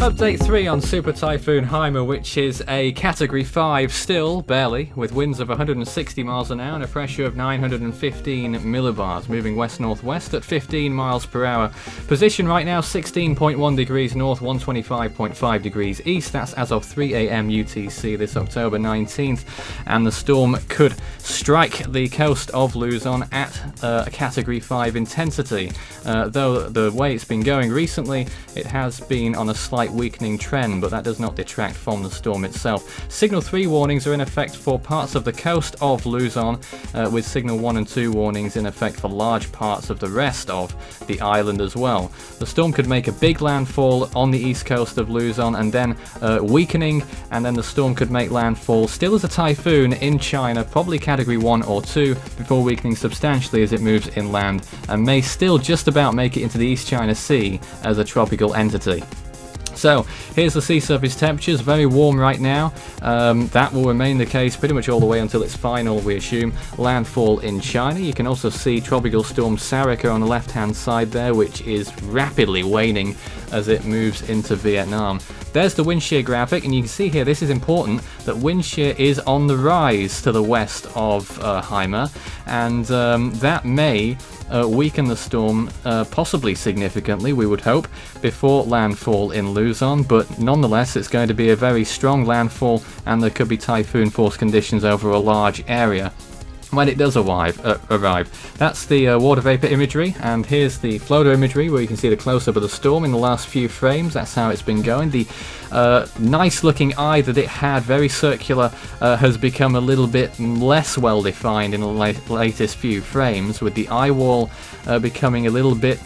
Update 3 on Super Typhoon Haima, which is a Category 5 still, barely, with winds of 160 miles an hour and a pressure of 915 millibars, moving west-northwest at 15 miles per hour. Position right now 16.1 degrees north, 125.5 degrees east. That's as of 3 a.m. UTC this October 19th, and the storm could strike the coast of Luzon at a Category 5 intensity. Though the way it's been going recently, it has been on a slight weakening trend, but that does not detract from the storm itself. Signal 3 warnings are in effect for parts of the coast of Luzon, with Signal 1 and 2 warnings in effect for large parts of the rest of the island as well. The storm could make a big landfall on the east coast of Luzon and then weakening, and then the storm could make landfall still as a typhoon in China, probably Category 1 or 2, before weakening substantially as it moves inland, and may still just about make it into the East China Sea as a tropical entity. So here's the sea surface temperatures, very warm right now. That will remain the case pretty much all the way until its final, we assume, landfall in China. You can also see Tropical Storm Sarika on the left hand side there, which is rapidly waning as it moves into Vietnam. There's the wind shear graphic, and you can see here, this is important, that wind shear is on the rise to the west of Haima, and that may weaken the storm possibly significantly, we would hope, before landfall in Luzon, but nonetheless it's going to be a very strong landfall, and there could be typhoon force conditions over a large area when it does arrive. That's the water vapor imagery, and here's the floater imagery where you can see the close-up of the storm in the last few frames. That's how it's been going. The nice looking eye that it had, very circular, has become a little bit less well defined in the latest few frames, with the eye wall becoming a little bit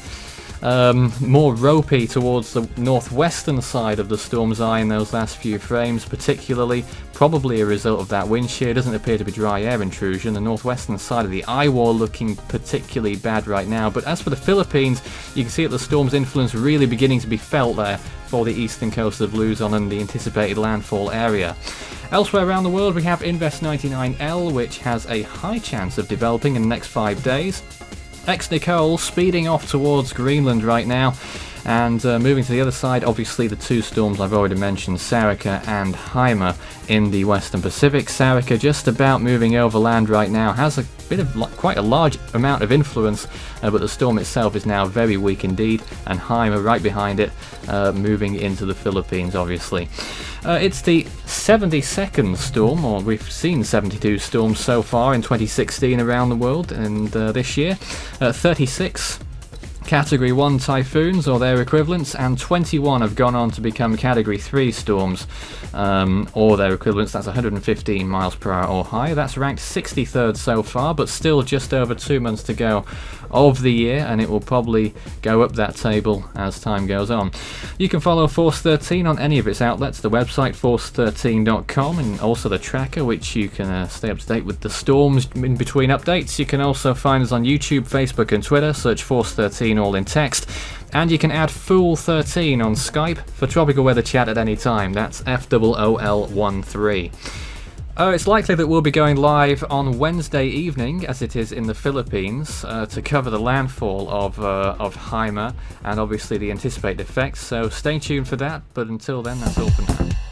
more ropey towards the northwestern side of the storm's eye in those last few frames, particularly probably a result of that wind shear. Doesn't appear to be dry air intrusion. The northwestern side of the eye wall looking particularly bad right now. But as for the Philippines, you can see that the storm's influence really beginning to be felt there for the eastern coast of Luzon and the anticipated landfall area. Elsewhere around the world, we have Invest 99L, which has a high chance of developing in the next 5 days. Ex-Nicole speeding off towards Greenland right now, and moving to the other side, obviously the two storms I've already mentioned, Sarika and Haima in the Western Pacific. Sarika just about moving overland right now, has a bit of quite a large amount of influence, but the storm itself is now very weak indeed, and Haima right behind it, moving into the Philippines obviously. It's the 72nd storm, or we've seen 72 storms so far in 2016 around the world, and this year 36 Category 1 typhoons or their equivalents, and 21 have gone on to become Category 3 storms or their equivalents. That's 115 miles per hour or higher. That's ranked 63rd so far, but still just over 2 months to go of the year, and it will probably go up that table as time goes on. You can follow Force 13 on any of its outlets, the website force13.com, and also the tracker, which you can stay up to date with the storms in between updates. You can also find us on YouTube, Facebook and Twitter. Search Force 13 all in text, and you can add Fool13 on Skype for tropical weather chat at any time. That's FOOL13. It's likely that we'll be going live on Wednesday evening, as it is in the Philippines, to cover the landfall of Haima and obviously the anticipated effects, so stay tuned for that, but until then, that's all for now.